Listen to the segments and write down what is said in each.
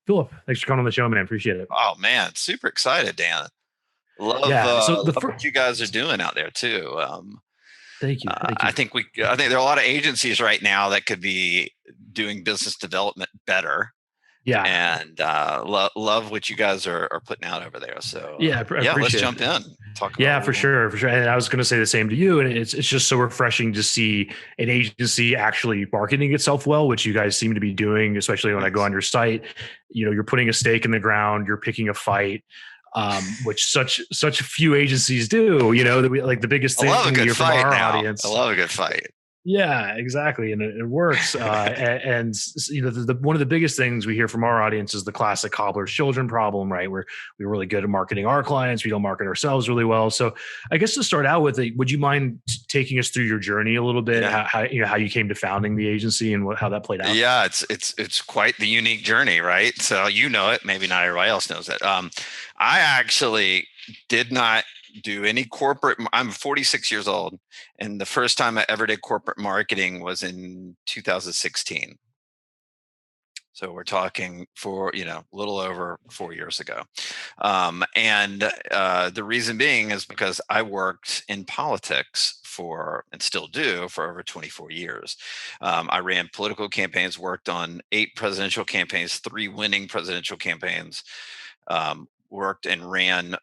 Phillip, thanks for coming on the show, man. Appreciate it. Oh man, super excited, Dan. Love, Yeah. So love what you guys are doing out there too. Thank you. I think there are a lot of agencies right now that could be doing business development better. Yeah. And love what you guys are putting out over there. So yeah, let's jump in. Talk about for sure. And I was going to say the same to you. And it's just so refreshing to see an agency actually marketing itself well, which you guys seem to be doing, especially when I go on your site. You're putting a stake in the ground, you're picking a fight. Which such few agencies do, that we like the biggest thing we hear from our audience. I love a good fight. Yeah, exactly. And it works. And one of the biggest things we hear from our audience is the classic cobbler's children problem, right? Where we're really good at marketing our clients. We don't market ourselves really well. So I guess to start out with, would you mind taking us through your journey a little bit? Yeah. How you came to founding the agency and how that played out? Yeah, it's quite the unique journey, right? So it, maybe not everybody else knows it. I actually did not do any corporate. I'm 46 years old, and the first time I ever did corporate marketing was in 2016. So we're talking for a little over 4 years ago, and the reason being is because I worked in politics and still do for over 24 years. I ran political campaigns, worked on 8 presidential campaigns, 3 winning presidential campaigns. Worked and ran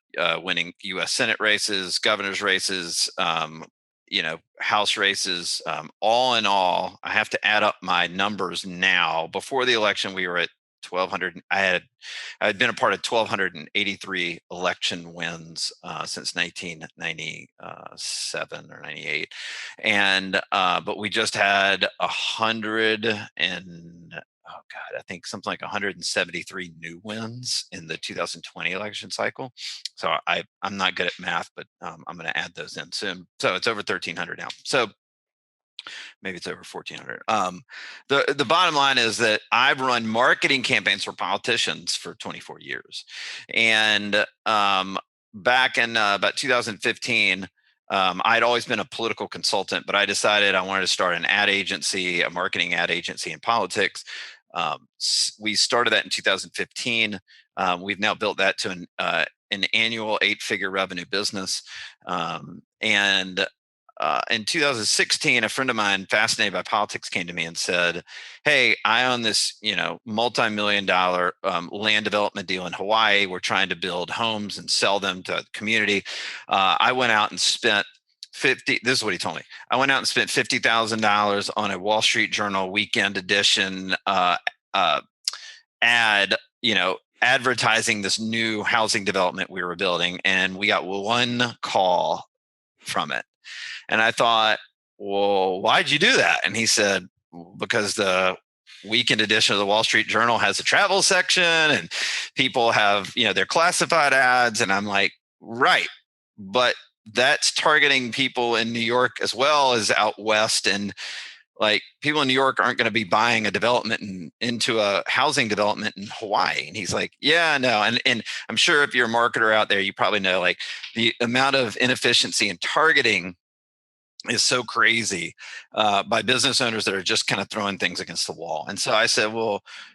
winning U.S. Senate races, governor's races, House races. All in all, I have to add up my numbers now. Before the election, we were at 1,200. I had been a part of 1,283 election wins since 1997 or 98, and but we just had 100 and. Oh God, I think something like 173 new wins in the 2020 election cycle. So I'm not good at math, but I'm going to add those in soon. So it's over 1,300 now. So maybe it's over 1,400. The bottom line is that I've run marketing campaigns for politicians for 24 years. And back in about 2015, I'd always been a political consultant, but I decided I wanted to start an ad agency, a marketing ad agency in politics. We started that in 2015. We've now built that to an annual 8-figure revenue business. And in 2016, a friend of mine, fascinated by politics, came to me and said, "Hey, I own this, multi-million-dollar land development deal in Hawaii. We're trying to build homes and sell them to the community. I went out and spent this is what he told me. I went out and spent $50,000 on a Wall Street Journal weekend edition ad, advertising this new housing development we were building, and we got one call from it." And I thought, "Well, why'd you do that?" And he said, "Because the weekend edition of the Wall Street Journal has a travel section, and people have, their classified ads." And I'm like, "Right, but that's targeting people in New York as well as out west, and like people in New York aren't going to be buying a development into a housing development in Hawaii." And he's like, "Yeah, no." And I'm sure if you're a marketer out there, you probably know like the amount of inefficiency in targeting is so crazy by business owners that are just kind of throwing things against the wall. And so I said,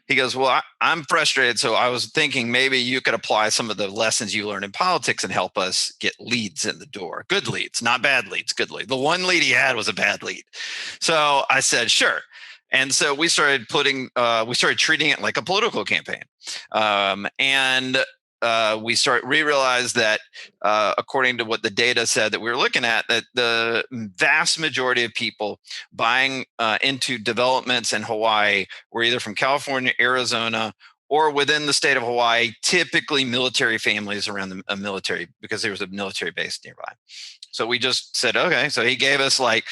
he goes, "Well, I'm frustrated. So I was thinking maybe you could apply some of the lessons you learned in politics and help us get leads in the door. Good leads, not bad leads, good lead." The one lead he had was a bad lead. So I said, "Sure." And so we started treating it like a political campaign. We realized that according to what the data said that we were looking at, that the vast majority of people buying into developments in Hawaii were either from California, Arizona, or within the state of Hawaii, typically military families around a military, because there was a military base nearby. So we just said, okay. So he gave us like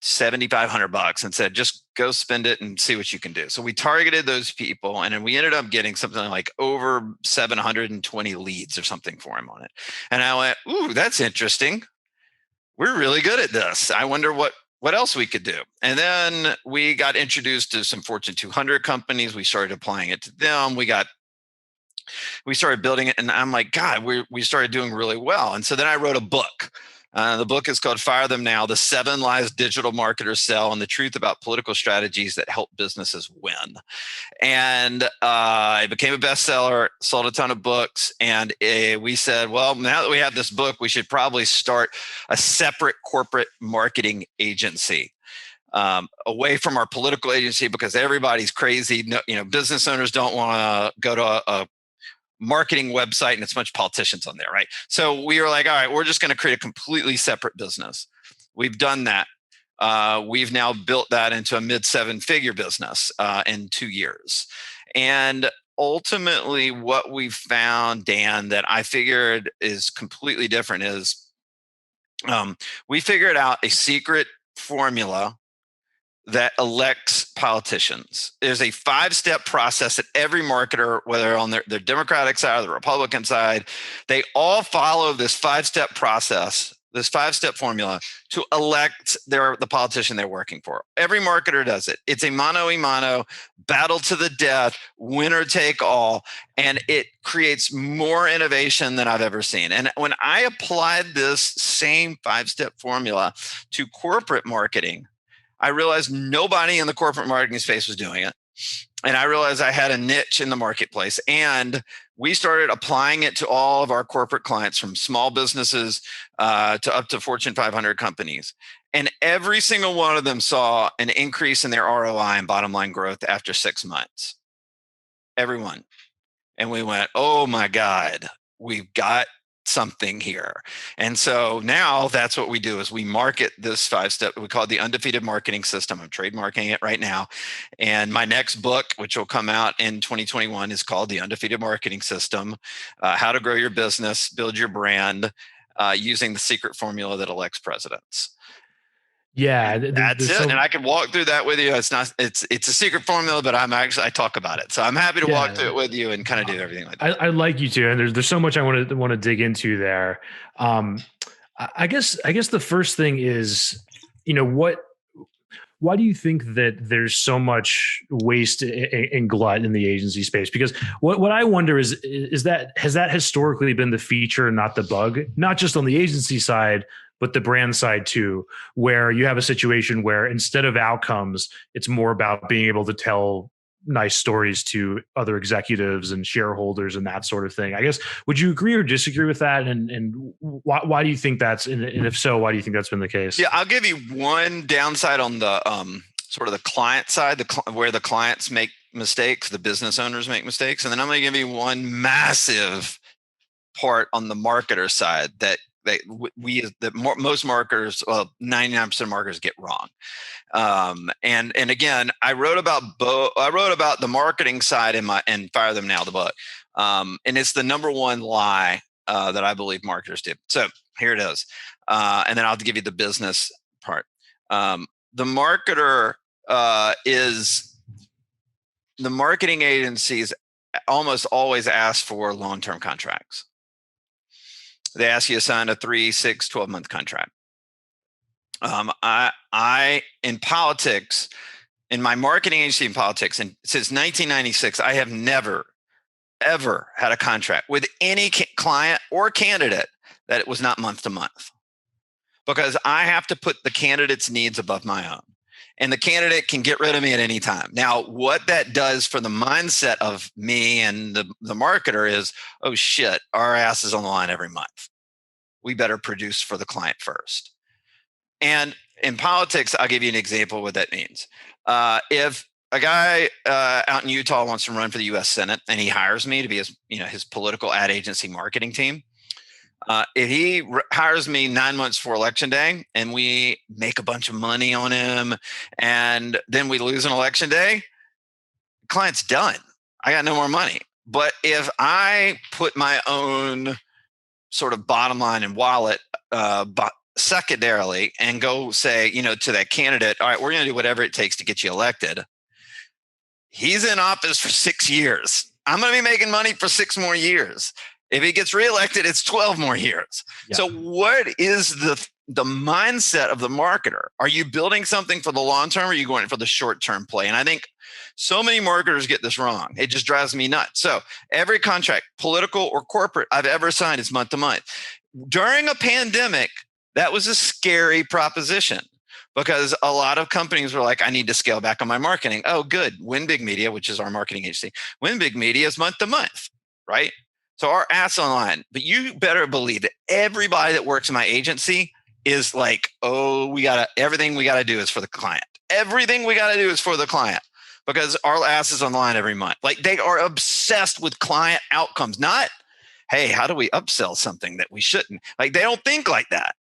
$7,500 and said, "Just go spend it and see what you can do." So we targeted those people, and then we ended up getting something like over 720 leads or something for him on it. And I went, "Ooh, that's interesting. We're really good at this. I wonder what else we could do." And then we got introduced to some Fortune 200 companies. We started applying it to them. We started building it, and I'm like, God, we started doing really well. And so then I wrote a book The book is called Fire Them Now, The 7 Lies Digital Marketers Sell and the Truth About Political Strategies That Help Businesses Win. And it became a bestseller, sold a ton of books. And we said, well, now that we have this book, we should probably start a separate corporate marketing agency. Away from our political agency, because everybody's crazy. No, business owners don't want to go to a marketing website and it's a bunch of politicians on there, right? So we were like, all right, we're just going to create a completely separate business. We've done that. We've now built that into a mid-7-figure business in 2 years. And ultimately what we've found, Dan, that I figured is completely different is we figured out a secret formula that elects politicians. There's a 5-step process that every marketer, whether on their Democratic side or the Republican side, they all follow this 5-step process, this 5-step formula to elect the politician they're working for. Every marketer does it. It's a mano a mano, battle to the death, winner take all, and it creates more innovation than I've ever seen. And when I applied this same 5-step formula to corporate marketing, I realized nobody in the corporate marketing space was doing it. And I realized I had a niche in the marketplace. And we started applying it to all of our corporate clients, from small businesses to up to Fortune 500 companies. And every single one of them saw an increase in their ROI and bottom line growth after 6 months. Everyone. And we went, oh my God, we've got something here. And so now that's what we do, is we market this 5-step, we call it the undefeated marketing system. I'm trademarking it right now. And my next book, which will come out in 2021, is called The Undefeated Marketing System, How to Grow Your Business, Build Your Brand, using the secret formula that elects presidents. Yeah, that's it. And I can walk through that with you. It's a secret formula, but I talk about it. So I'm happy to walk through it with you and kind of do everything like that. I'd like you to, and there's so much I want to dig into there. I guess the first thing is, why do you think that there's so much waste and glut in the agency space? Because what I wonder is that, has that historically been the feature, not the bug, not just on the agency side, but the brand side too, where you have a situation where instead of outcomes, it's more about being able to tell nice stories to other executives and shareholders and that sort of thing. I guess, would you agree or disagree with that? And why do you think that's, and if so, why do you think that's been the case? Yeah, I'll give you one downside on the sort of the client side, where the clients make mistakes, the business owners make mistakes. And then I'm going to give you one massive part on the marketer side that most marketers, 99% of marketers get wrong. And again, I wrote about the marketing side in Fire Them Now, the book. And it's the number one lie that I believe marketers do. So here it is. And then I'll give you the business part. The marketer the marketing agencies almost always ask for long-term contracts. They ask you to sign a 3, 6, 12-month contract. I in politics, in my marketing agency in politics, and since 1996, I have never, ever had a contract with any client or candidate that it was not month to month, because I have to put the candidate's needs above my own. And the candidate can get rid of me at any time. Now, what that does for the mindset of me and the marketer is, oh shit, our ass is on the line every month. We better produce for the client first. And in politics, I'll give you an example of what that means. If a guy out in Utah wants to run for the U.S. Senate and he hires me to be his political ad agency marketing team, if he hires me 9 months before election day and we make a bunch of money on him and then we lose an election day, client's done. I got no more money. But if I put my own sort of bottom line and wallet secondarily and go say, to that candidate, all right, we're going to do whatever it takes to get you elected. He's in office for 6 years. I'm going to be making money for 6 more years. If he gets reelected, it's 12 more years. Yeah. So what is the mindset of the marketer? Are you building something for the long term, or are you going for the short term play? And I think so many marketers get this wrong. It just drives me nuts. So every contract, political or corporate, I've ever signed is month to month. During a pandemic, That was a scary proposition because a lot of companies were like, I need to scale back on my marketing. Oh, good. Win Big Media, which is our marketing agency. Win Big Media is month to month, right? So our ads online, but you better believe that everybody that works in my agency is like, oh, everything we got to do is for the client. Everything we got to do is for the client because our ass is online every month. Like they are obsessed with client outcomes, not, hey, how do we upsell something that we shouldn't? Like they don't think like that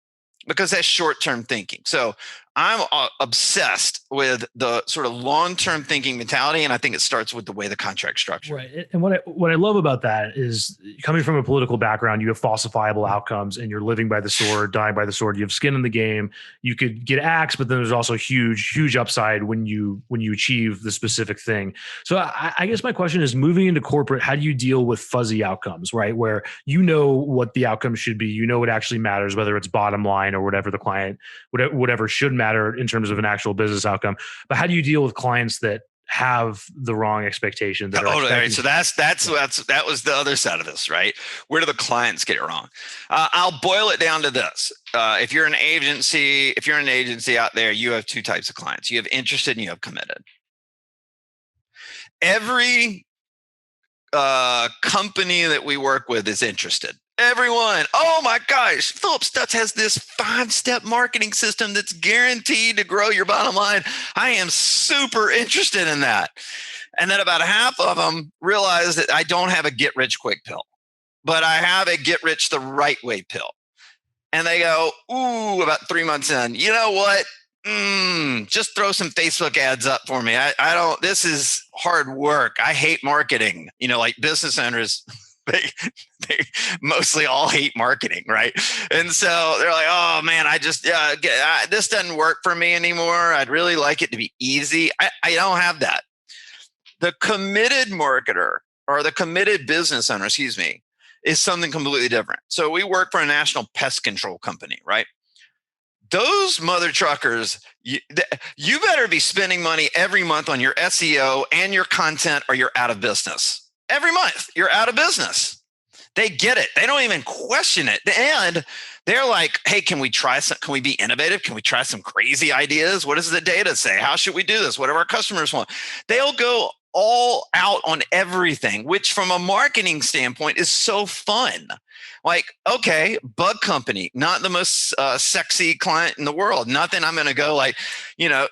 because that's short-term thinking. So I'm obsessed with the sort of long-term thinking mentality, and I think it starts with the way the contract structure. Right. And what I love about that is coming from a political background, you have falsifiable outcomes and you're living by the sword, dying by the sword. You have skin in the game. You could get axed, but then there's also huge upside when you achieve the specific thing. So I guess my question is, moving into corporate, how do you deal with fuzzy outcomes, right? Where you know what the outcome should be, you know what actually matters, whether it's bottom line or whatever the client, whatever should matter in terms of an actual business outcome. But how do you deal with clients that have the wrong expectation? That right. So that was the other side of this, right? Where do the clients get it wrong? I'll boil it down to this. If you're an agency out there, you have two types of clients. You have interested and you have committed. Every company that we work with is interested. Everyone, oh my gosh, Phillip Stutts has this 5-step marketing system that's guaranteed to grow your bottom line. I am super interested in that. And then about half of them realize that I don't have a get-rich-quick pill, but I have a get-rich-the-right-way pill. And they go, ooh, about 3 months in, you know what? Just throw some Facebook ads up for me. This is hard work. I hate marketing. Like business owners, they mostly all hate marketing, right? And so they're like, oh man, this doesn't work for me anymore. I'd really like it to be easy. I don't have that. The committed marketer or the committed business owner, is something completely different. So we work for a national pest control company, right? Those mother truckers, you better be spending money every month on your SEO and your content or you're out of business. Every month, you're out of business. They get it. They don't even question it. And they're like, hey, can we try some? Can we be innovative? Can we try some crazy ideas? What does the data say? How should we do this? What do our customers want? They'll go all out on everything, which from a marketing standpoint is so fun. Like, okay, bug company, not the most sexy client in the world. Nothing I'm going to go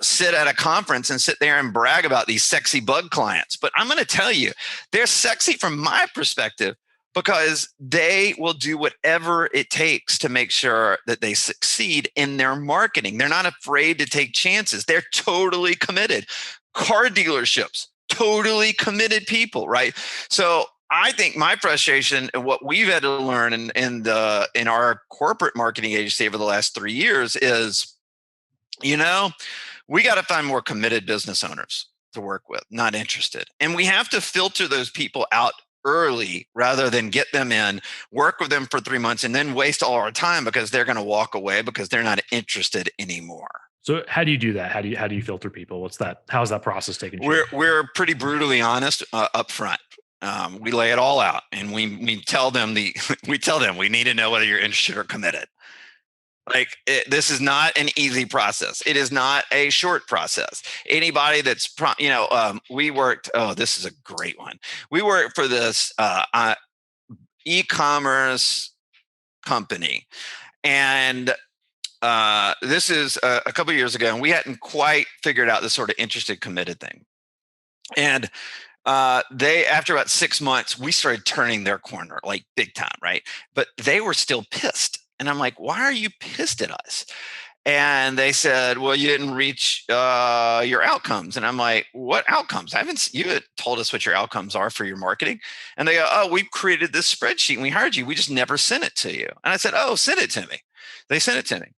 sit at a conference and sit there and brag about these sexy bug clients. But I'm going to tell you, they're sexy from my perspective because they will do whatever it takes to make sure that they succeed in their marketing. They're not afraid to take chances. They're totally committed. Car dealerships, totally committed people, right? So I think my frustration and what we've had to learn in our corporate marketing agency over the last 3 years is, we got to find more committed business owners to work with, not interested. And we have to filter those people out early rather than get them in, work with them for 3 months, and then waste all our time because they're going to walk away because they're not interested anymore. So how do you do that? How do you filter people? How's that process taking shape? We're pretty brutally honest up front. We lay it all out, and we tell them we need to know whether you're interested or committed. This is not an easy process. It is not a short process. Anybody that's we worked. Oh, this is a great one. We worked for this e-commerce company, and this is a couple of years ago, and we hadn't quite figured out this sort of interested, committed thing, and. After about 6 months, we started turning their corner like big time, right? But they were still pissed. And I'm like, why are you pissed at us? And they said, well, you didn't reach your outcomes. And I'm like, what outcomes? You had told us what your outcomes are for your marketing. And they go, oh, we've created this spreadsheet and we hired you. We just never sent it to you. And I said, oh, send it to me. They sent it to me.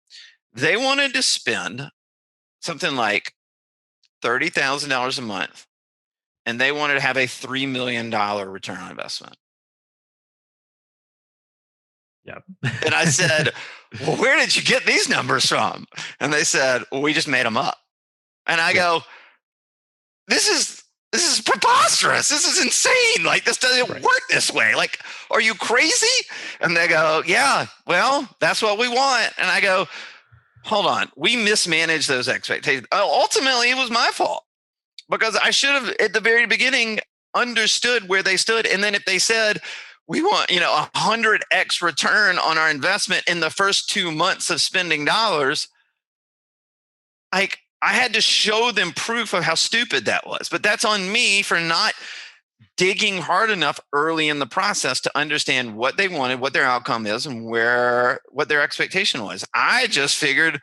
They wanted to spend something like $30,000 a month. And they wanted to have a $3 million return on investment. Yeah. And I said, well, where did you get these numbers from? And they said, well, we just made them up. And I go, this this is preposterous. This is insane. Like, this doesn't work this way. Like, are you crazy? And they go, yeah, well, that's what we want. And I go, hold on. We mismanaged those expectations. Ultimately, it was my fault because I should have, at the very beginning, understood where they stood. And then if they said, we want, 100x return on our investment in the first 2 months of spending dollars, like, I had to show them proof of how stupid that was. But that's on me for not digging hard enough early in the process to understand what they wanted, what their outcome is, and what their expectation was. I just figured,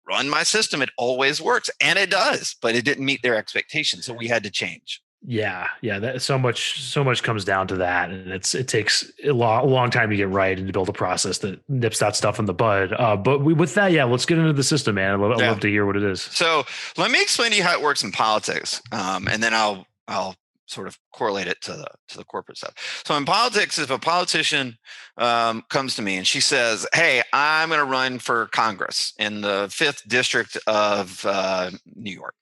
run my system. It always works. And it does, but it didn't meet their expectations. So we had to change. Yeah. That so much comes down to that, and it takes a long time to get right and to build a process that nips that stuff in the bud. But with that, let's get into the system, man. I'd love to hear what it is. So let me explain to you how it works in politics, and then I'll sort of correlate it to the corporate stuff. So in politics, if a politician comes to me and she says, "Hey, I'm going to run for Congress in the 5th district of New York,"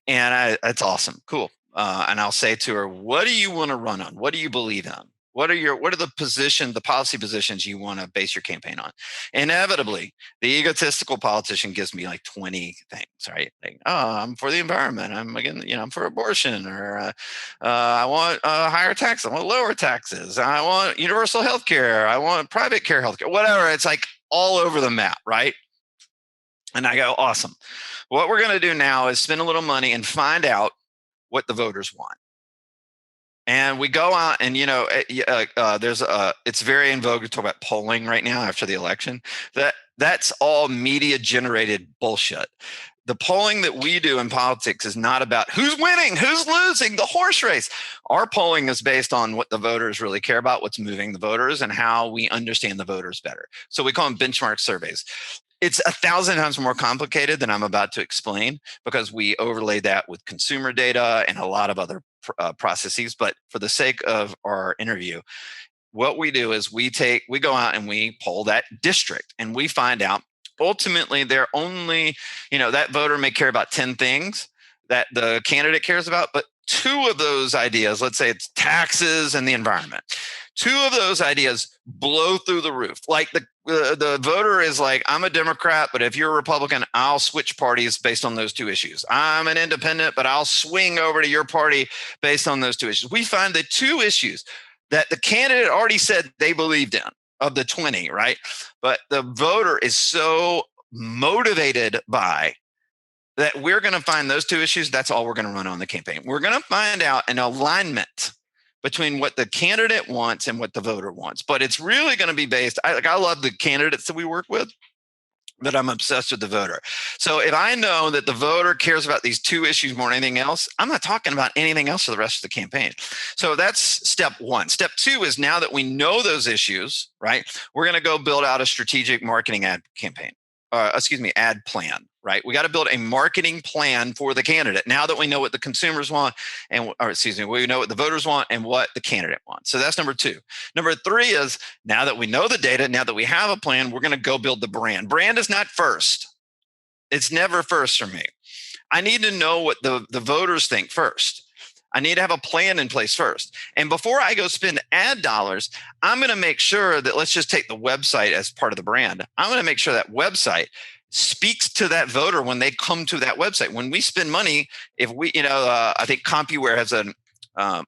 and that's awesome, cool. And I'll say to her, what do you want to run on? What do you believe in? What are the policy positions you want to base your campaign on? Inevitably, the egotistical politician gives me like 20 things, right? Like, I'm for the environment. I'm for abortion, or I want higher taxes. I want lower taxes. I want universal health care. I want private care health care, whatever. It's like all over the map, right? And I go, awesome. What we're going to do now is spend a little money and find out what the voters want. And we go out and, it's very in vogue to talk about polling right now after the election. That's all media generated bullshit. The polling that we do in politics is not about who's winning, who's losing, the horse race. Our polling is based on what the voters really care about, what's moving the voters, and how we understand the voters better. So we call them benchmark surveys. It's 1,000 times more complicated than I'm about to explain because we overlay that with consumer data and a lot of other processes. But for the sake of our interview, what we do is we go out and we poll that district, and we find out ultimately they're only, that voter may care about 10 things that the candidate cares about, but 2 of those ideas, let's say it's taxes and the environment, 2 of those ideas blow through the roof. Like the voter is like, I'm a Democrat, but if you're a Republican, I'll switch parties based on those 2 issues. I'm an independent, but I'll swing over to your party based on those 2 issues. We find the 2 issues that the candidate already said they believed in of the 20, right? But the voter is so motivated by that we're going to find those 2 issues. That's all we're going to run on the campaign. We're going to find out an alignment between what the candidate wants and what the voter wants. But it's really going to be based, I love the candidates that we work with, but I'm obsessed with the voter. So if I know that the voter cares about these 2 issues more than anything else, I'm not talking about anything else for the rest of the campaign. So that's step 1. Step 2 is, now that we know those issues, right, we're going to go build out a strategic marketing ad plan, right? We got to build a marketing plan for the candidate now that we know what the consumers want we know what the voters want and what the candidate wants. So that's number 2. Number 3 is, now that we know the data, now that we have a plan, we're going to go build the brand. Brand is not first. It's never first for me. I need to know what the voters think first. I need to have a plan in place first. And before I go spend ad dollars, I'm going to make sure that, let's just take the website as part of the brand. I'm going to make sure that website speaks to that voter when they come to that website. When we spend money, if we, I think CompuWare has a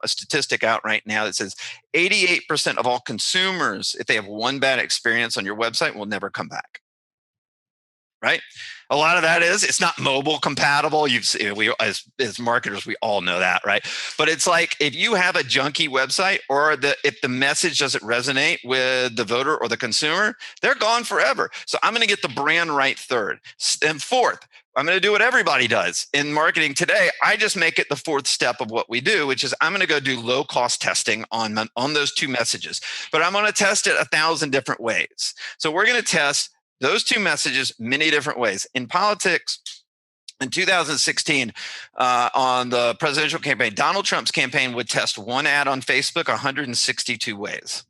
statistic out right now that says 88% of all consumers, if they have one bad experience on your website, will never come back. Right? A lot of that is, it's not mobile compatible. As marketers, we all know that, right? But it's like, if you have a junky website, or if the message doesn't resonate with the voter or the consumer, they're gone forever. So I'm going to get the brand right third. And fourth, I'm going to do what everybody does in marketing today. I just make it the 4th step of what we do, which is I'm going to go do low cost testing on those 2 messages. But I'm going to test it 1,000 different ways. So we're going to test those 2 messages many different ways. In politics, in 2016, on the presidential campaign, Donald Trump's campaign would test one ad on Facebook 162 ways.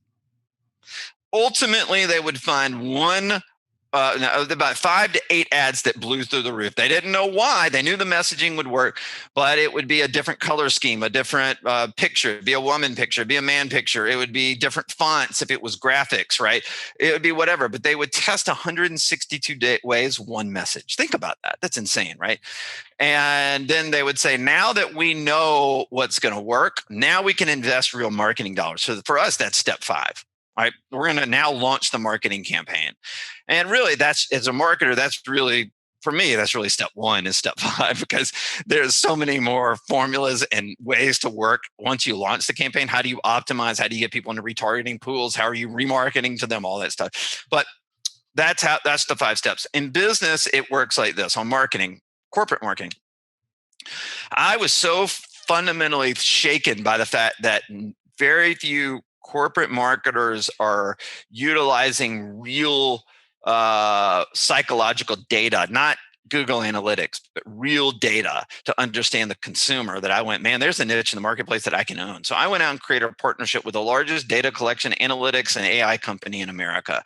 Ultimately, they would find one no, about 5 to 8 ads that blew through the roof. They didn't know why. They knew the messaging would work, but it would be a different color scheme, a different picture. It'd be a woman picture, it'd be a man picture. It would be different fonts if it was graphics, right? It would be whatever. But they would test 162 ways, one message. Think about that. That's insane, right? And then they would say, now that we know what's going to work, now we can invest real marketing dollars. So for us, that's step 5. All right, we're going to now launch the marketing campaign. And really, that's, as a marketer, that's really, for me, that's really step 1 is step 5, because there's so many more formulas and ways to work once you launch the campaign. How do you optimize? How do you get people into retargeting pools? How are you remarketing to them? All that stuff. But that's the 5 steps. In business, it works like this. On marketing, corporate marketing, I was so fundamentally shaken by the fact that very few corporate marketers are utilizing real psychological data, not Google Analytics, but real data to understand the consumer, that I went, man, there's a niche in the marketplace that I can own. So I went out and created a partnership with the largest data collection, analytics, and AI company in America.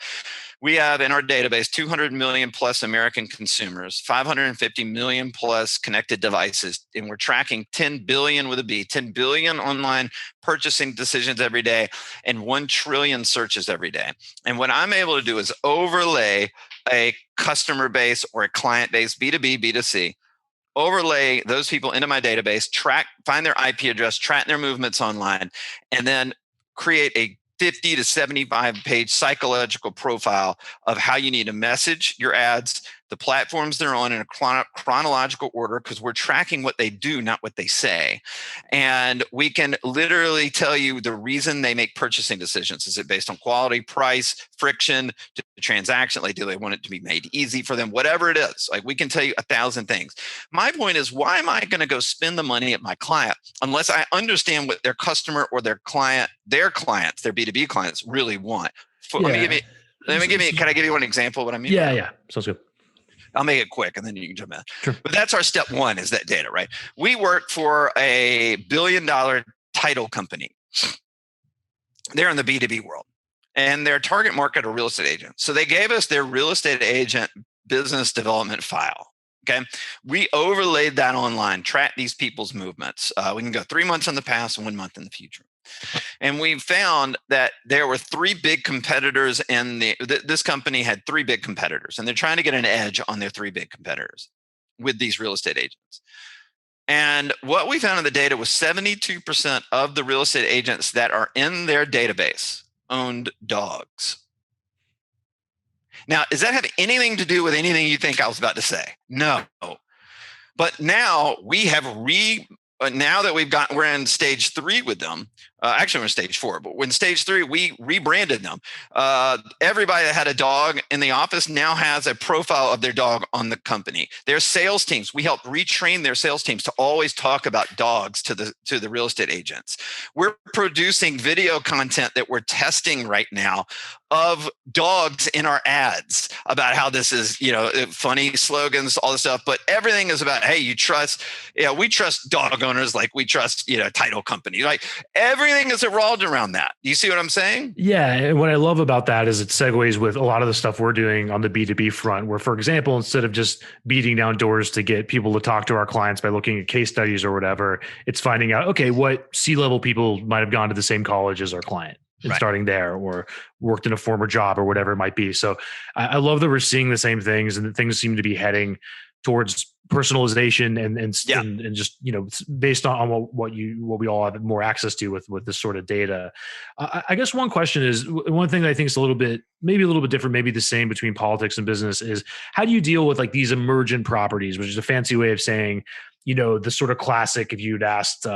We have in our database 200 million plus American consumers, 550 million plus connected devices, and we're tracking 10 billion with a B, 10 billion online purchasing decisions every day, and 1 trillion searches every day. And what I'm able to do is overlay a customer base or a client base, B2B, B2C, overlay those people into my database, find their IP address, track their movements online, and then create a 50 to 75 page psychological profile of how you need to message your ads, the platforms they're on in a chronological order, because we're tracking what they do, not what they say. And we can literally tell you the reason they make purchasing decisions. Is it based on quality, price, friction, the transaction? Like, do they want it to be made easy for them? Whatever it is, like, we can tell you 1,000 things. My point is, why am I going to go spend the money at my client unless I understand what their customer or their clients, their B2B clients really want? Can I give you one example of what I mean? Yeah. Sounds good. I'll make it quick and then you can jump in. Sure. But that's our step 1, is that data, right? We work for a $1 billion title company. They're in the B2B world, and their target market are real estate agents. So they gave us their real estate agent business development file. Okay. We overlaid that online, track these people's movements. We can go 3 months in the past and 1 month in the future. And we found that there were 3 big competitors this company had 3 big competitors, and they're trying to get an edge on their 3 big competitors with these real estate agents. And what we found in the data was 72% of the real estate agents that are in their database owned dogs. Now, does that have anything to do with anything you think I was about to say? No. But now we have now that we're in stage 3 with them. Actually, we're in stage 4, but when stage 3, we rebranded them. Everybody that had a dog in the office now has a profile of their dog on the company. Their sales teams, we helped retrain their sales teams to always talk about dogs to the real estate agents. We're producing video content that we're testing right now of dogs in our ads, about how this is, funny slogans, all this stuff. But everything is about, hey, we trust dog owners like we trust, title company. Like, everything is revolved around that. Do you see what I'm saying? Yeah. And what I love about that is it segues with a lot of the stuff we're doing on the B2B front, where, for example, instead of just beating down doors to get people to talk to our clients by looking at case studies or whatever, it's finding out, okay, what C-level people might have gone to the same college as our client. And right. Starting there, or worked in a former job, or whatever it might be. So I love that we're seeing the same things, and that things seem to be heading towards personalization and just, based on what we all have more access to with this sort of data. I guess one question is, one thing that I think is maybe a little bit different, maybe the same between politics and business, is how do you deal with like these emergent properties, which is a fancy way of saying, the sort of classic, if you'd asked,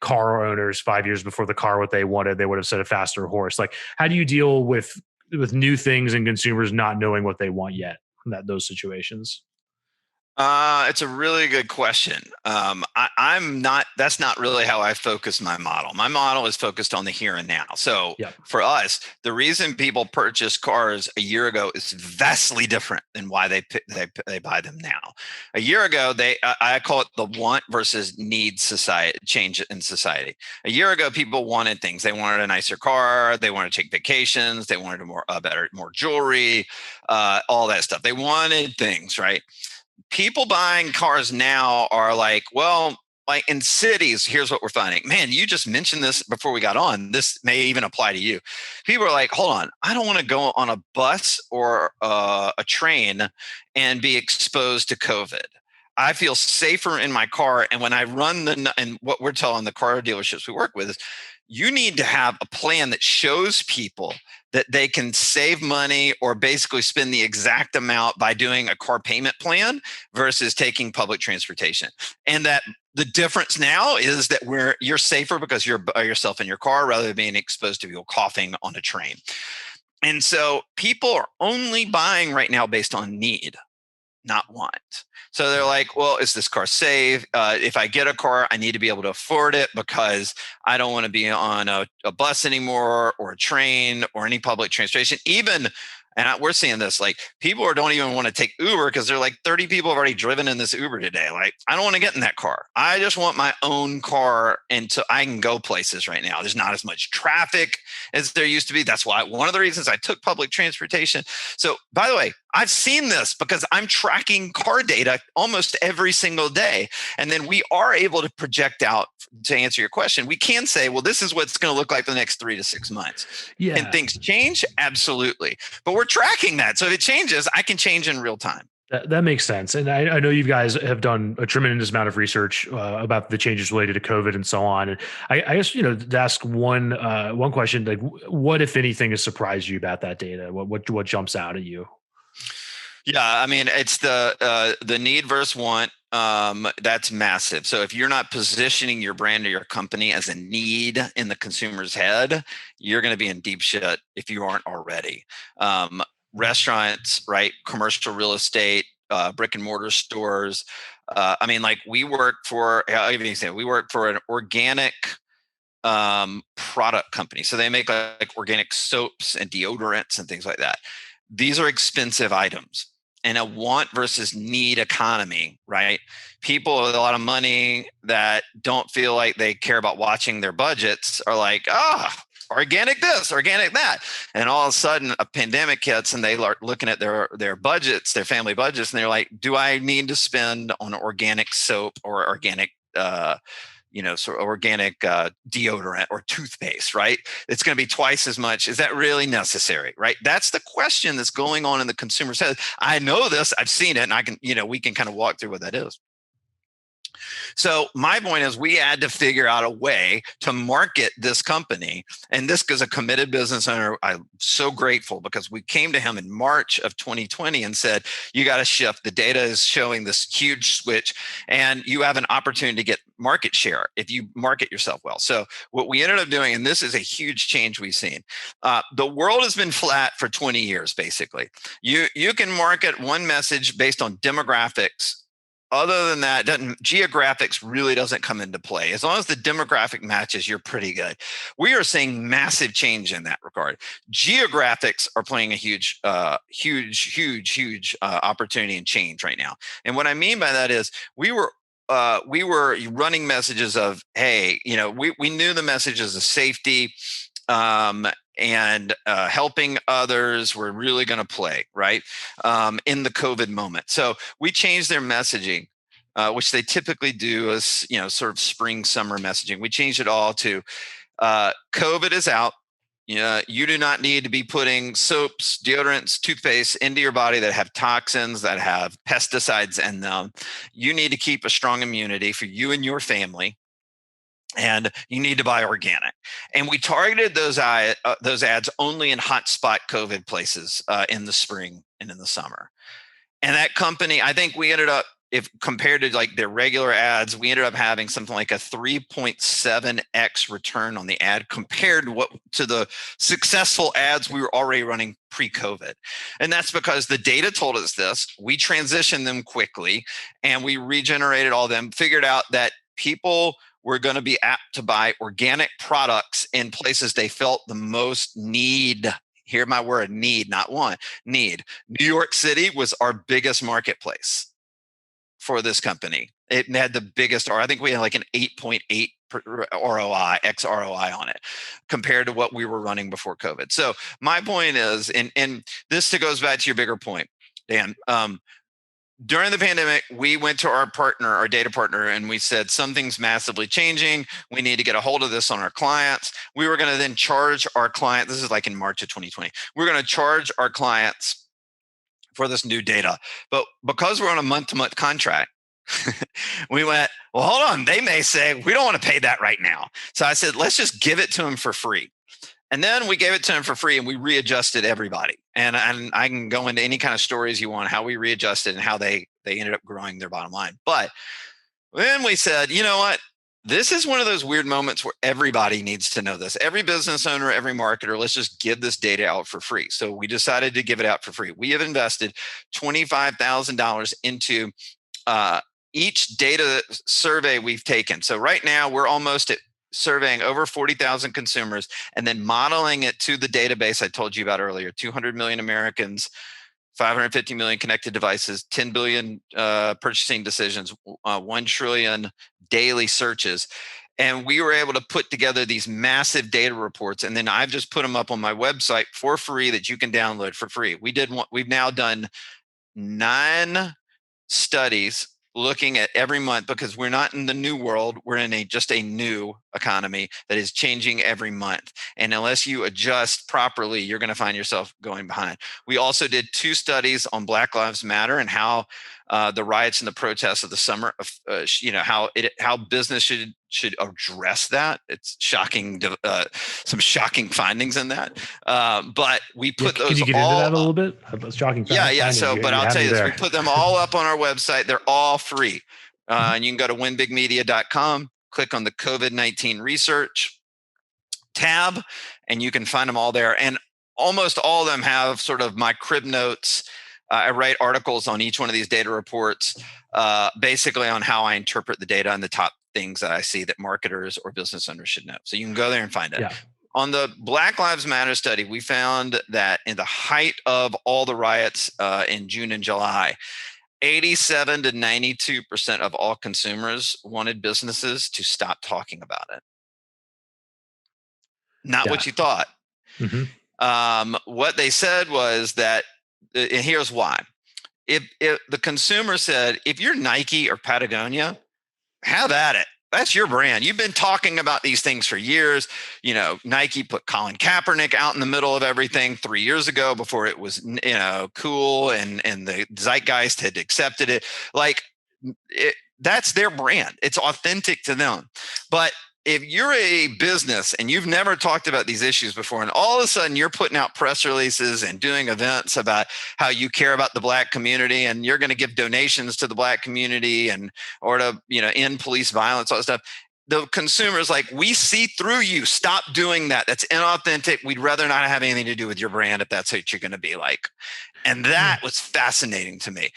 car owners 5 years before the car what they wanted, they would have said a faster horse. Like, how do you deal with new things and consumers not knowing what they want yet in those situations? It's a really good question. I'm not, that's not really how I focus my model. My model is focused on the here and now. So Yep. for us, the reason people purchased cars a year ago is vastly different than why they buy them now. A year ago, I call it the want versus need society change in society. A year ago, people wanted things. They wanted a nicer car. They wanted to take vacations. They wanted more jewelry, all that stuff. They wanted things, right? People buying cars now are like, well, like in cities, here's what we're finding. Man, you just mentioned this before we got on. This may even apply to you. People are like, hold on, I don't want to go on a bus or a train and be exposed to COVID. I feel safer in my car. And when I and what we're telling the car dealerships we work with is, you need to have a plan that shows people that they can save money or basically spend the exact amount by doing a car payment plan versus taking public transportation. And that the difference now is that you're safer because you're by yourself in your car rather than being exposed to people coughing on a train. And so people are only buying right now based on need, not want. So they're like, well, is this car safe? If I get a car, I need to be able to afford it because I don't want to be on a bus anymore or a train or any public transportation. We're seeing this, like people don't even want to take Uber because they're like 30 people have already driven in this Uber today. Like, I don't want to get in that car. I just want my own car and so I can go places right now. There's not as much traffic as there used to be. That's why one of the reasons I took public transportation. So by the way, I've seen this because I'm tracking car data almost every single day. And then we are able to project out, to answer your question, we can say, well, this is what it's going to look like for the next 3 to 6 months. Yeah. Can things change? Absolutely. But we're tracking that. So if it changes, I can change in real time. That makes sense. And I know you guys have done a tremendous amount of research about the changes related to COVID and so on. And I guess, to ask one question, like what, if anything, has surprised you about that data? What jumps out at you? Yeah, I mean, it's the need versus want. That's massive. So if you're not positioning your brand or your company as a need in the consumer's head, you're going to be in deep shit if you aren't already. Restaurants, right? Commercial real estate, brick and mortar stores. I mean, like we work for an organic product company. So they make like organic soaps and deodorants and things like that. These are expensive items. And a want versus need economy, right? People with a lot of money that don't feel like they care about watching their budgets are like, organic this, organic that. And all of a sudden a pandemic hits and they start looking at their budgets, their family budgets, and they're like, do I need to spend on organic soap or organic sort of organic deodorant or toothpaste, right? It's going to be twice as much. Is that really necessary, right? That's the question that's going on in the consumer's head. I know this, I've seen it, and I can, we can kind of walk through what that is. So my point is we had to figure out a way to market this company. And this is a committed business owner. I'm so grateful because we came to him in March of 2020 and said, you got to shift. The data is showing this huge switch and you have an opportunity to get market share if you market yourself well. So what we ended up doing, and this is a huge change we've seen, the world has been flat for 20 years, basically. You can market one message based on demographics. Other than that, geographics really doesn't come into play. As long as the demographic matches, you're pretty good. We are seeing massive change in that regard. Geographics are playing a huge opportunity and change right now. And what I mean by that is we were running messages of, hey, we knew the messages of safety, and helping others were really going to play, right, in the COVID moment. So we changed their messaging, which they typically do as, sort of spring, summer messaging. We changed it all to COVID is out. You do not need to be putting soaps, deodorants, toothpaste into your body that have toxins, that have pesticides in them. You need to keep a strong immunity for you and your family. And you need to buy organic. And we targeted those ads only in hotspot COVID places in the spring and in the summer. And that company, I think we ended up, if compared to like their regular ads, we ended up having something like a 3.7x return on the ad compared to the successful ads we were already running pre-COVID. And that's because the data told us this. We transitioned them quickly and we regenerated all of them, figured out that people were going to be apt to buy organic products in places they felt the most need. Hear my word, need, not want, need. New York City was our biggest marketplace for this company. It had the biggest, or I think we had like an 8.8 ROI, X ROI on it compared to what we were running before COVID. So my point is, and this goes back to your bigger point, Dan, during the pandemic, we went to our partner, our data partner, and we said, something's massively changing. We need to get a hold of this on our clients. We were going to then charge our client. This is like in March of 2020. We're going to charge our clients for this new data. But because we're on a month-to-month contract, we went, well, hold on. They may say, we don't want to pay that right now. So I said, let's just give it to them for free. And then we gave it to them for free and we readjusted everybody. And I can go into any kind of stories you want, how we readjusted and how they ended up growing their bottom line. But then we said, you know what? This is one of those weird moments where everybody needs to know this. Every business owner, every marketer, let's just give this data out for free. So we decided to give it out for free. We have invested $25,000 into each data survey we've taken. So right now we're almost at surveying over 40,000 consumers and then modeling it to the database I told you about earlier, 200 million Americans, 550 million connected devices, 10 billion purchasing decisions, 1 trillion daily searches. And we were able to put together these massive data reports. And then I've just put them up on my website for free that you can download for free. We've now done 9 studies looking at every month, because we're not in the new world. We're in just a new economy that is changing every month. And unless you adjust properly, you're going to find yourself going behind. We also did 2 studies on Black Lives Matter and how the riots and the protests of the summer, how business should address that. It's shocking, some shocking findings in that. But we put those. Can you get into that a little bit? Shocking. Yeah. So, but I'll tell you this: we put them all up on our website. They're all free, and you can go to winbigmedia.com, click on the COVID-19 research tab, and you can find them all there. And almost all of them have sort of my crib notes. I write articles on each one of these data reports, basically on how I interpret the data and the top things that I see that marketers or business owners should know. So you can go there and find it. Yeah. On the Black Lives Matter study, we found that in the height of all the riots in June and July, 87 to 92% of all consumers wanted businesses to stop talking about it. Not what you thought. Mm-hmm. What they said was that, and here's why. If the consumer said, if you're Nike or Patagonia, have at it. That's your brand. You've been talking about these things for years. Nike put Colin Kaepernick out in the middle of everything 3 years ago before it was, cool and the zeitgeist had accepted it. That's their brand. It's authentic to them. But if you're a business and you've never talked about these issues before, and all of a sudden you're putting out press releases and doing events about how you care about the Black community and you're going to give donations to the Black community or to end police violence, all that stuff, the consumer's like, we see through you. Stop doing that. That's inauthentic. We'd rather not have anything to do with your brand if that's what you're going to be like. And that was fascinating to me.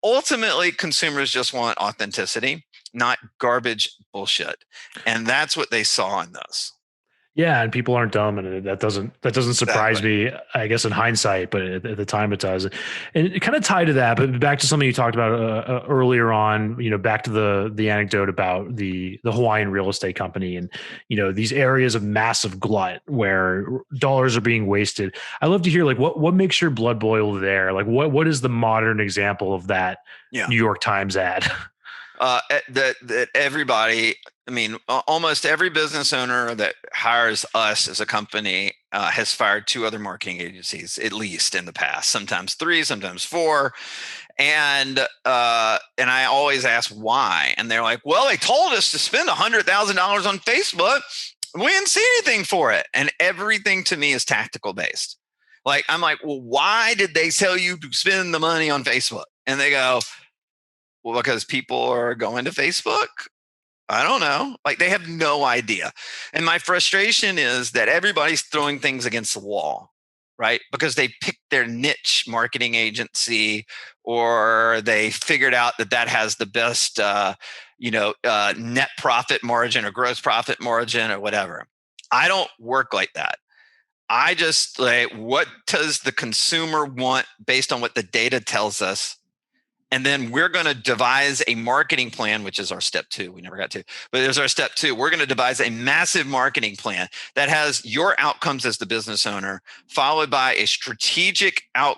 Ultimately, consumers just want authenticity, not garbage bullshit. And that's what they saw in this. Yeah, and people aren't dumb, and that doesn't surprise me, I guess, in hindsight, but at the time it does. And it kind of tied to that, but back to something you talked about earlier on, back to the anecdote about the Hawaiian real estate company and, these areas of massive glut where dollars are being wasted. I love to hear what makes your blood boil there? What is the modern example of that New York Times ad? That everybody, almost every business owner that hires us as a company has fired 2 other marketing agencies, at least in the past, sometimes 3, sometimes 4. And I always ask why. And they're like, well, they told us to spend $100,000 on Facebook. We didn't see anything for it. And everything to me is tactical based. I'm like, well, why did they tell you to spend the money on Facebook? And they go, Well, because people are going to Facebook. I don't know. Like, they have no idea. And my frustration is that everybody's throwing things against the wall, right? Because they picked their niche marketing agency, or they figured out that has the best, net profit margin or gross profit margin or whatever. I don't work like that. I just like, what does the consumer want based on what the data tells us? And then we're going to devise a marketing plan, which is our step 2. We never got to, but there's our step 2. We're going to devise a massive marketing plan that has your outcomes as the business owner, followed by a strategic a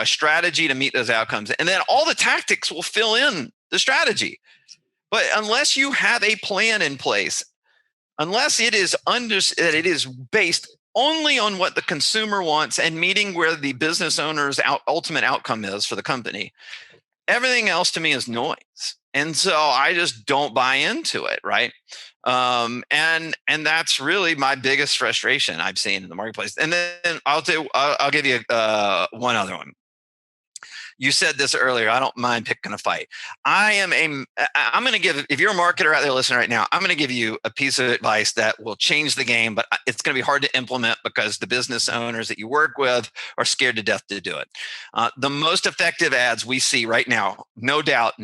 strategy to meet those outcomes. And then all the tactics will fill in the strategy. But unless you have a plan in place, unless it is that it is based only on what the consumer wants and meeting where the business owner's ultimate outcome is for the company, everything else to me is noise. And so I just don't buy into it, right? And that's really my biggest frustration I've seen in the marketplace. And then I'll give you one other one. You said this earlier. I don't mind picking a fight. I'm going to give, if you're a marketer out there listening right now, I'm going to give you a piece of advice that will change the game, but it's going to be hard to implement because the business owners that you work with are scared to death to do it. The most effective ads we see right now, no doubt,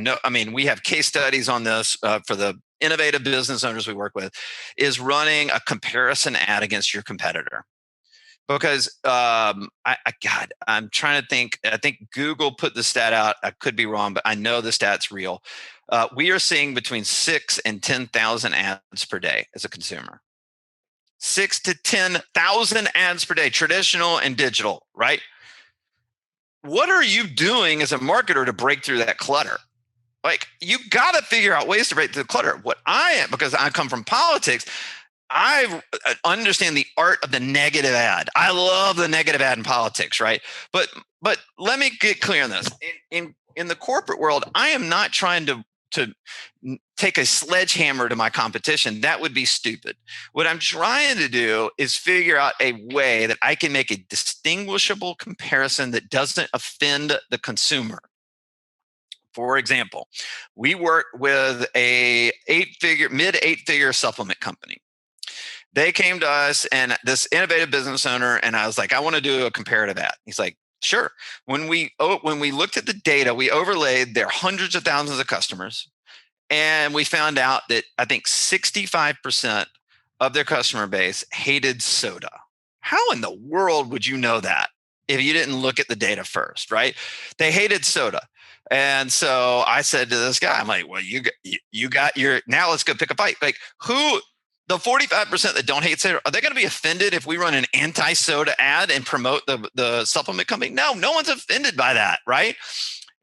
we have case studies on this for the innovative business owners we work with, is running a comparison ad against your competitor. Because I'm trying to think. I think Google put the stat out. I could be wrong, but I know the stat's real. We are seeing between 6,000 and 10,000 ads per day as a consumer. 6,000 to 10,000 ads per day, traditional and digital, right? What are you doing as a marketer to break through that clutter? Like, you got to figure out ways to break through the clutter. What I am, because I come from politics, I understand the art of the negative ad. I love the negative ad in politics, right? But let me get clear on this. In the corporate world, I am not trying to take a sledgehammer to my competition. That would be stupid. What I'm trying to do is figure out a way that I can make a distinguishable comparison that doesn't offend the consumer. For example, we work with a mid eight-figure supplement company. They came to us, and this innovative business owner, and I was like, I want to do a comparative ad. He's like, sure. When we looked at the data, we overlaid their hundreds of thousands of customers, and we found out that I think 65% of their customer base hated soda. How in the world would you know that if you didn't look at the data first, right? They hated soda. And so I said to this guy, I'm like, well, you got your, now let's go pick a fight. Like, the 45% that don't hate soda, are they going to be offended if we run an anti-soda ad and promote the supplement company? No one's offended by that, right?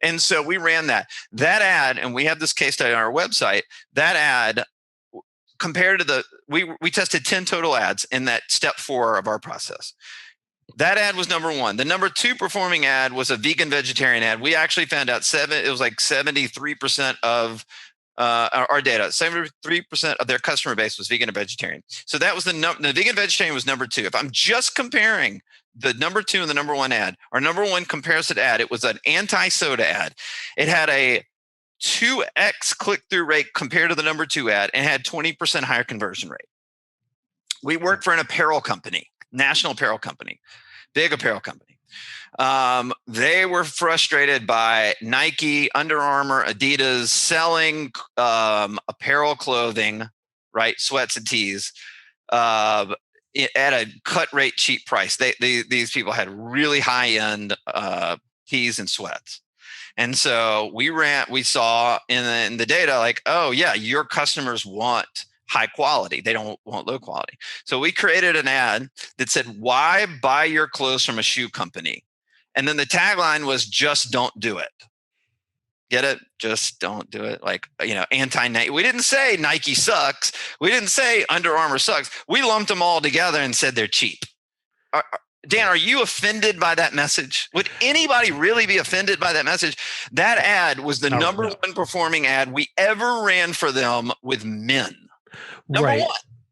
And so we ran that ad, and we have this case study on our website. That ad, compared to we tested 10 total ads in that step 4 of our process. That ad was number 1. The number 2 performing ad was a vegan vegetarian ad. We actually found out it was like 73% of our data, 73% of their customer base was vegan and vegetarian. So that was the vegan vegetarian was number 2. If I'm just comparing the number 2 and the number 1 ad, our number 1 comparison ad, it was an anti-soda ad. It had a 2x click-through rate compared to the number 2 ad, and had 20% higher conversion rate. We worked for an apparel company, national apparel company, big apparel company. They were frustrated by Nike, Under Armour, Adidas selling apparel clothing, right? Sweats and tees at a cut rate cheap price. These people had really high end tees and sweats. And so we saw in the data, like, oh yeah, your customers want high quality. They don't want low quality. So we created an ad that said, why buy your clothes from a shoe company? And then the tagline was, just don't do it. Get it? Just don't do it. Like, anti-Nike. We didn't say Nike sucks. We didn't say Under Armour sucks. We lumped them all together and said they're cheap. Dan, are you offended by that message? Would anybody really be offended by that message? That ad was the number 1 performing ad we ever ran for them with men. Number 1.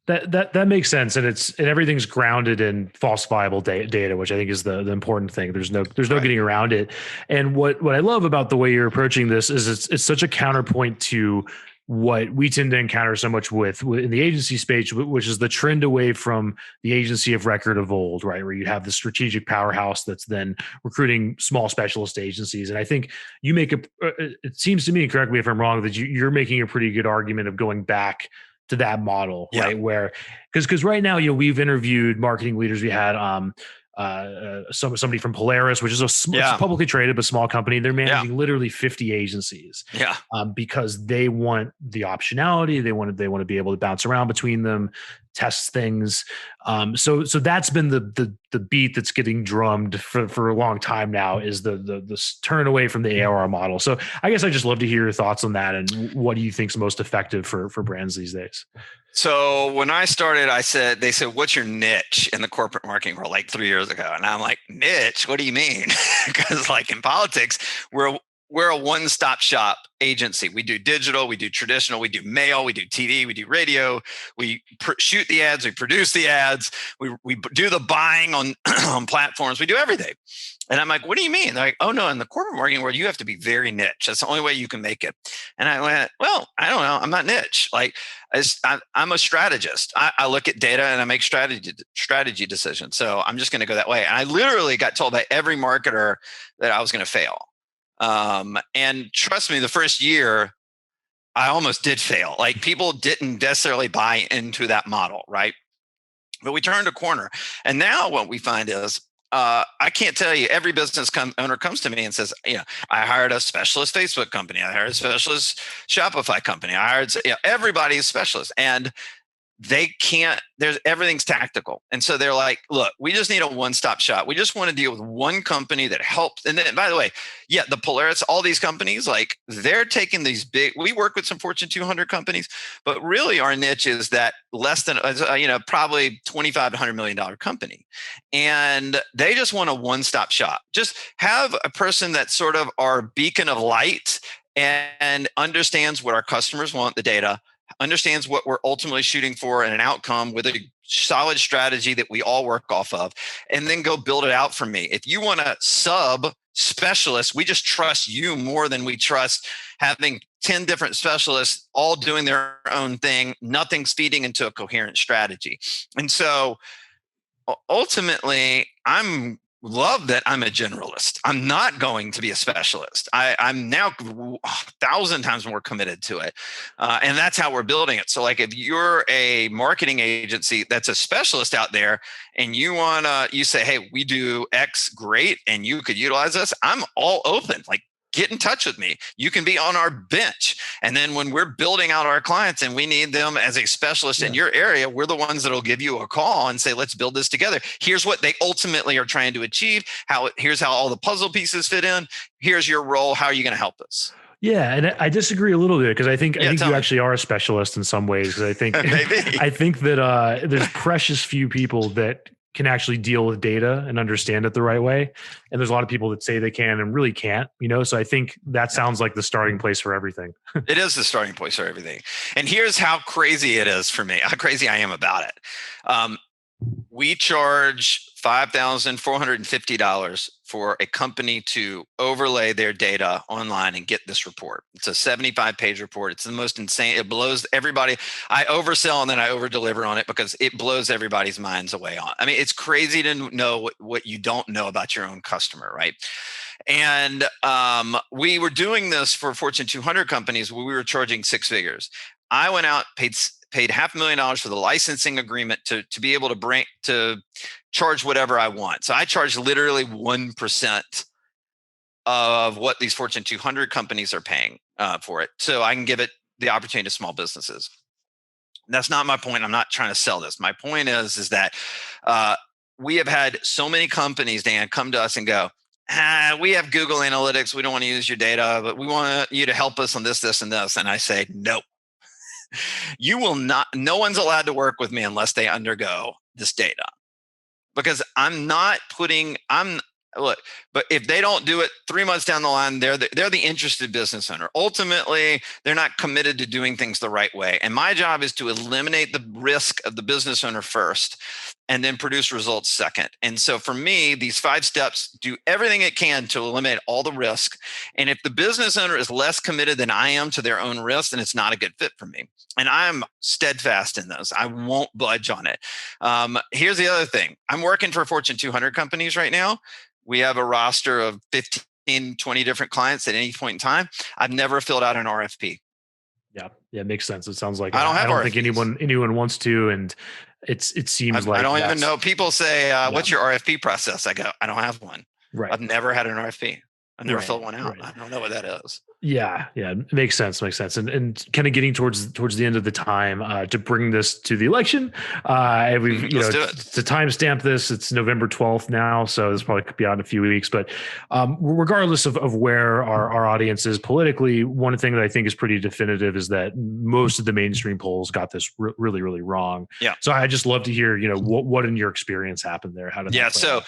That makes sense, and everything's grounded in falsifiable data, which I think is the important thing. There's no Right. getting around it. And what I love about the way you're approaching this is it's such a counterpoint to what we tend to encounter so much with in the agency space, which is the trend away from the agency of record of old, right? Where you have the strategic powerhouse that's then recruiting small specialist agencies. And I think you make it seems to me, and correct me if I'm wrong, that you're making a pretty good argument of going back to that model, right? Where, because right now, we've interviewed marketing leaders. We had somebody from Polaris, which is it's publicly traded but small company. They're managing literally 50 agencies, because they want the optionality. They want to be able to bounce around between them, test things. So that's been the beat that's getting drummed for a long time now, is the turn away from the ARR model. So I guess I just love to hear your thoughts on that, and what do you think is most effective for brands these days? So when I started, they said, what's your niche in the corporate marketing world, like 3 years ago? And I'm like, niche? What do you mean? Because like in politics, we're a one-stop shop agency. We do digital, we do traditional, we do mail, we do TV, we do radio, we shoot the ads, we produce the ads, we do the buying on, on platforms, we do everything. And I'm like, what do you mean? They're like, oh no, in the corporate marketing world, you have to be very niche. That's the only way you can make it. And I went, well, I don't know. I'm not niche. Like I'm a strategist. I look at data and I make strategy decisions. So I'm just going to go that way. And I literally got told by every marketer that I was going to fail. And trust me, the first year, I almost did fail. Like people didn't necessarily buy into that model, right? But we turned a corner. And now what we find is, I can't tell you, every business owner comes to me and says, I hired a specialist Facebook company. I hired a specialist Shopify company. I hired, everybody's specialist. And they can't, everything's tactical. And so they're like, look, we just need a one-stop shop. We just want to deal with one company that helps. And then, by the way, the Polaris, all these companies, like they're taking these big, we work with some Fortune 200 companies, but really our niche is that less than, probably $25 to $100 million company. And they just want a one-stop shop. Just have a person that's sort of our beacon of light and understands what our customers want, the data, understands what we're ultimately shooting for and an outcome with a solid strategy that we all work off of, and then go build it out for me. If you want a sub specialist, we just trust you more than we trust having 10 different specialists all doing their own thing. Nothing's feeding into a coherent strategy. And so ultimately, love that I'm a generalist. I'm not going to be a specialist. I'm now 1,000 times more committed to it. And that's how we're building it. So like if you're a marketing agency that's a specialist out there and you say, hey, we do X, great, and you could utilize us, I'm all open. Like, get in touch with me. You can be on our bench. And then when we're building out our clients and we need them as a specialist in your area, we're the ones that'll give you a call and say, let's build this together. Here's what they ultimately are trying to achieve. Here's how all the puzzle pieces fit in. Here's your role. How are you going to help us? Yeah, and I disagree a little bit, because I think you actually are a specialist in some ways. I think I think that there's precious few people that can actually deal with data and understand it the right way. And there's a lot of people that say they can and really can't, so I think that sounds like the starting place for everything. It is the starting place for everything. And here's how crazy it is for me, how crazy I am about it. We charge $5,450 for a company to overlay their data online and get this report. It's a 75-page report. It's the most insane. It blows everybody. I oversell and then I overdeliver on it because it blows everybody's minds away on. I mean, it's crazy to know what you don't know about your own customer, right? And we were doing this for Fortune 200 companies where we were charging six figures. I went out, paid $500,000 for the licensing agreement to be able to charge whatever I want. So I charge literally 1% of what these Fortune 200 companies are paying for it. So I can give it the opportunity to small businesses. That's not my point. I'm not trying to sell this. My point is that we have had so many companies, Dan, come to us and go, we have Google Analytics. We don't want to use your data, but we want you to help us on this, this, and this. And I say, no. You will not, no one's allowed to work with me unless they undergo this data, because look, but if they don't do it 3 months down the line, they're the interested business owner. Ultimately, they're not committed to doing things the right way. And my job is to eliminate the risk of the business owner first and then produce results second. And so for me, these 5 steps do everything it can to eliminate all the risk. And if the business owner is less committed than I am to their own risk, then it's not a good fit for me. And I'm steadfast in those. I won't budge on it. Here's the other thing. I'm working for Fortune 200 companies right now. We have a roster of 15, 20 different clients at any point in time. I've never filled out an RFP. Yeah, it makes sense. It sounds like I don't think anyone wants to, and it seems like I don't even know. People say, "What's your RFP process?" I go, "I don't have one. Right. I've never had an RFP. I've never filled one out. I don't know what that is." Yeah, makes sense. And kind of getting towards the end of the time to bring this to the election. We've to timestamp this. It's November 12th now, so this probably could be out in a few weeks. But regardless of where our audience is politically, one thing that I think is pretty definitive is that most of the mainstream polls got this really, really wrong. Yeah. So I just love to hear, what in your experience happened there. How did that play out?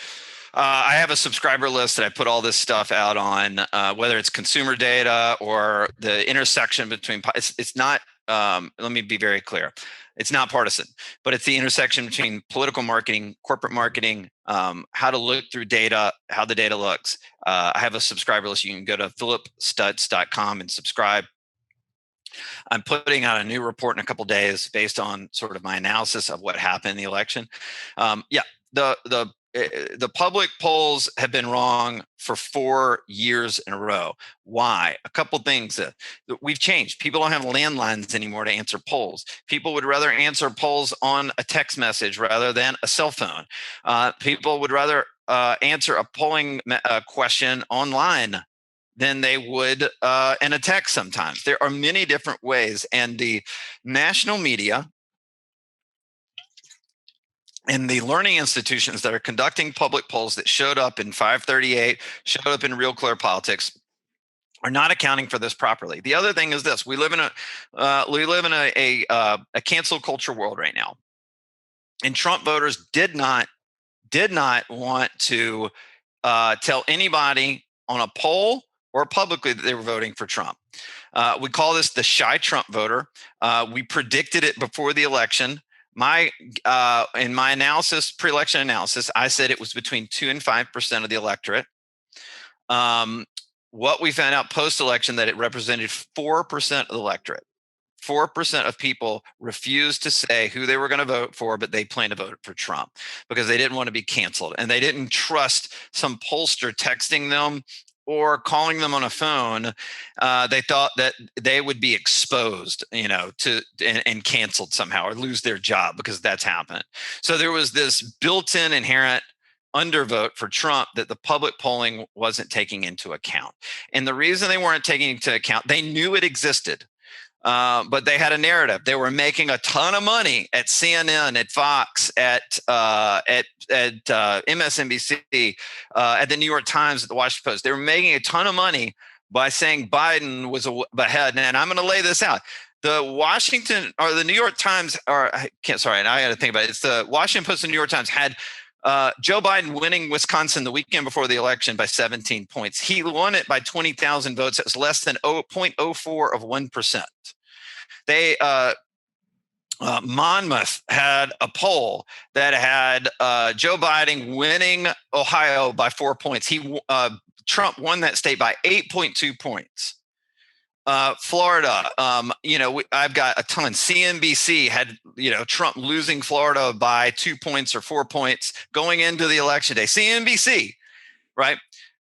I have a subscriber list that I put all this stuff out on, whether it's consumer data or the intersection between, it's not, let me be very clear. It's not partisan, but it's the intersection between political marketing, corporate marketing, how to look through data, how the data looks. I have a subscriber list. You can go to phillipstutts.com and subscribe. I'm putting out a new report in a couple of days based on sort of my analysis of what happened in the election. The public polls have been wrong for 4 years in a row. Why? A couple things that we've changed. People don't have landlines anymore to answer polls. People would rather answer polls on a text message rather than a cell phone. People would rather answer a polling question online than they would in a text sometimes. There are many different ways, and the national media and the learning institutions that are conducting public polls that showed up in 538, showed up in Real Clear Politics, are not accounting for this properly. The other thing is this: we live in a cancel culture world right now, and Trump voters did not want to tell anybody on a poll or publicly that they were voting for Trump. We call this the shy Trump voter. We predicted it before the election. In my analysis, pre-election analysis, I said it was between 2 and 5% of the electorate. What we found out post-election, that it represented 4% of the electorate. 4% of people refused to say who they were going to vote for, but they plan to vote for Trump because they didn't want to be canceled, and they didn't trust some pollster texting them or calling them on a phone. They thought that they would be exposed, and canceled somehow, or lose their job, because that's happened. So there was this built-in inherent undervote for Trump that the public polling wasn't taking into account. And the reason they weren't taking into account, they knew it existed. But they had a narrative. They were making a ton of money at CNN, at Fox, at MSNBC, at the New York Times, at the Washington Post. They were making a ton of money by saying Biden was ahead. And I'm going to lay this out. The Washington or the New York Times, I got to think about it. It's the Washington Post and New York Times had Joe Biden winning Wisconsin the weekend before the election by 17 points. He won it by 20,000 votes. It was less than 0.04 of 1%. They Monmouth had a poll that had Joe Biden winning Ohio by 4 points. Trump won that state by 8.2 points. Florida, I've got a ton. CNBC had, Trump losing Florida by 2 points or 4 points going into the election day. CNBC, right?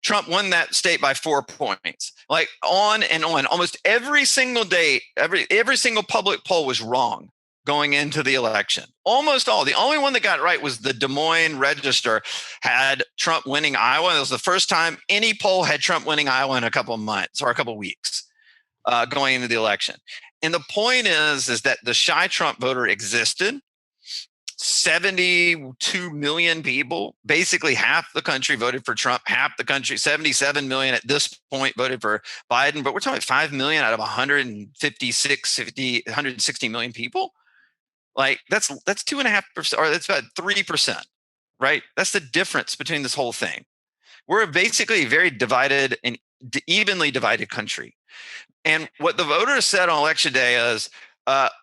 Trump won that state by 4 points. Like on and on. Almost every single day, every single public poll was wrong going into the election. Almost all. The only one that got it right was the Des Moines Register had Trump winning Iowa. It was the first time any poll had Trump winning Iowa in a couple of months or a couple of weeks. Going into the election. And the point is that the shy Trump voter existed. 72 million people, basically half the country voted for Trump, half the country, 77 million at this point voted for Biden, but we're talking 5 million out of 160 million people. Like that's 2.5%, or that's about 3%, right? That's the difference between this whole thing. We're basically a very divided and evenly divided country. And what the voters said on election day is,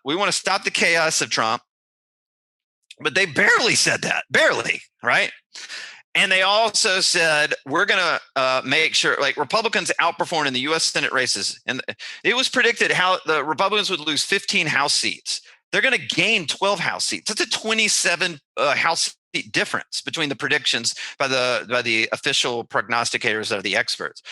we want to stop the chaos of Trump. But they barely said that, barely, right? And they also said, we're going to make sure, like, Republicans outperformed in the U.S. Senate races. And it was predicted how the Republicans would lose 15 House seats. They're going to gain 12 House seats. That's a 27 House seat difference between the predictions by the official prognosticators of the experts.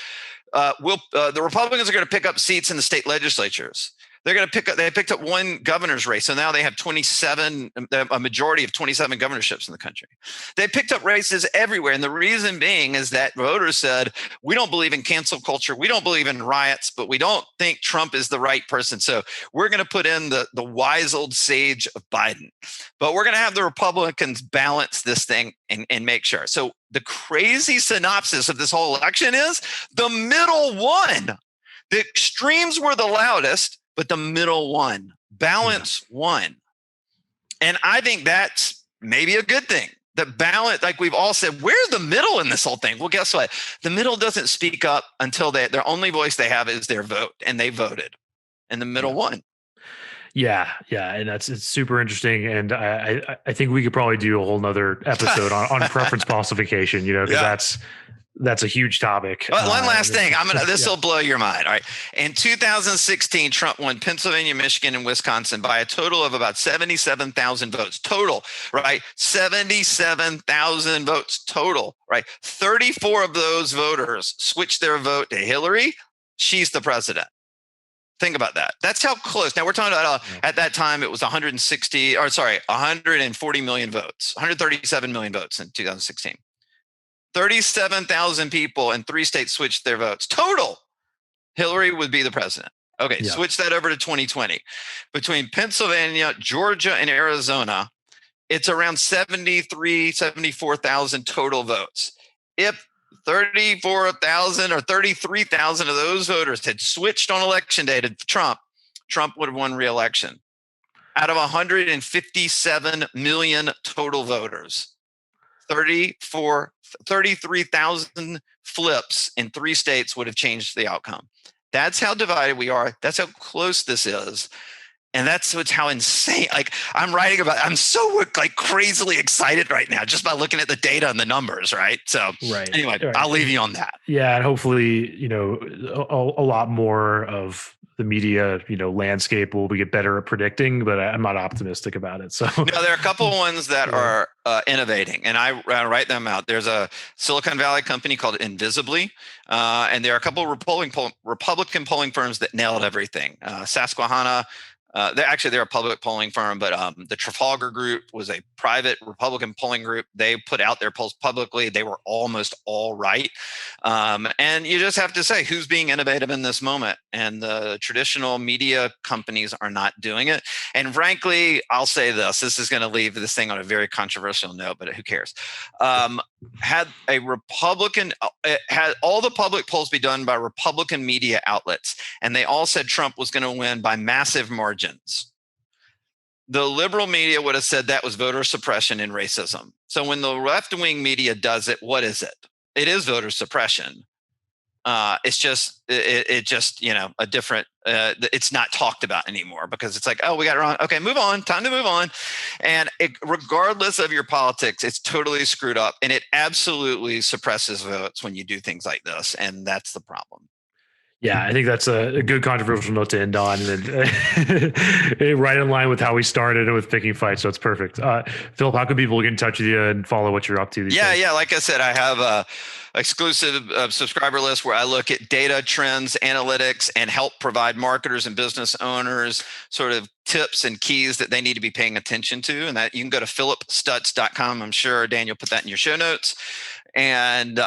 The Republicans are going to pick up seats in the state legislatures. They're going to pick up. They picked up one governor's race, so now they have 27, a majority of 27 governorships in the country. They picked up races everywhere, and the reason being is that voters said, we don't believe in cancel culture, we don't believe in riots, but we don't think Trump is the right person. So we're going to put in the wise old sage of Biden, but we're going to have the Republicans balance this thing and make sure. So the crazy synopsis of this whole election is the middle won. The extremes were the loudest, but the middle won. Balance won. And I think that's maybe a good thing. The balance, like we've all said, where's the middle in this whole thing? Well, guess what? The middle doesn't speak up until their only voice they have is their vote, and they voted, and the middle won. Yeah, and it's super interesting, and I think we could probably do a whole nother episode on preference falsification, because that's a huge topic. One last thing, this will blow your mind. All right, in 2016, Trump won Pennsylvania, Michigan, and Wisconsin by a total of about 77,000 votes total. Right, 77,000 votes total. Right, 34 of those voters switched their vote to Hillary. She's the president. Think about that. That's how close. Now we're talking about at that time it was 140 million votes, 137 million votes in 2016. 37,000 people in 3 states switched their votes. Total, Hillary would be the president. Okay, switch that over to 2020. Between Pennsylvania, Georgia, and Arizona, it's around 74,000 total votes. If 34,000 or 33,000 of those voters had switched on election day to Trump, Trump would have won re-election. Out of 157 million total voters, 33,000 flips in 3 states would have changed the outcome. That's how divided we are. That's how close this is. And that's how insane, like I'm so like crazily excited right now just by looking at the data and the numbers, right? So anyway, I'll leave you on that. Yeah. And hopefully, a lot more of the media, landscape will get better at predicting, but I'm not optimistic about it. So no, there are a couple of ones that are innovating, and I write them out. There's a Silicon Valley company called Invisibly, and there are a couple of Republican polling firms that nailed everything. Susquehanna. They're a public polling firm, but the Trafalgar Group was a private Republican polling group. They put out their polls publicly. They were almost all right. And you just have to say who's being innovative in this moment. And the traditional media companies are not doing it. And frankly, I'll say this is going to leave this thing on a very controversial note, but who cares? Had all the public polls be done by Republican media outlets, and they all said Trump was going to win by massive margins. The liberal media would have said that was voter suppression and racism. So when the left-wing media does it, what is it? It is voter suppression. It's just a different. It's not talked about anymore because it's like, oh, we got it wrong. Okay, move on. Time to move on. And regardless of your politics, it's totally screwed up, and it absolutely suppresses votes when you do things like this, and that's the problem. Yeah, I think that's a good controversial note to end on, and right in line with how we started and with picking fights. So it's perfect. Phillip, how can people get in touch with you and follow what you're up to these days? Yeah. Like I said, I have a exclusive subscriber list where I look at data, trends, analytics, and help provide marketers and business owners sort of tips and keys that they need to be paying attention to. And that you can go to phillipstutts.com. I'm sure Daniel put that in your show notes. And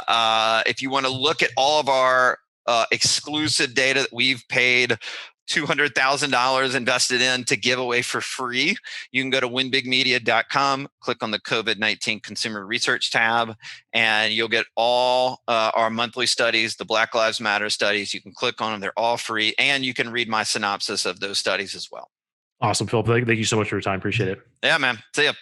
if you want to look at all of our exclusive data that we've paid $200,000 invested in to give away for free, you can go to winbigmedia.com, click on the COVID-19 Consumer Research tab, and you'll get all our monthly studies, the Black Lives Matter studies. You can click on them. They're all free, and you can read my synopsis of those studies as well. Awesome, Phillip. Thank you so much for your time. Appreciate it. Yeah, man. See ya.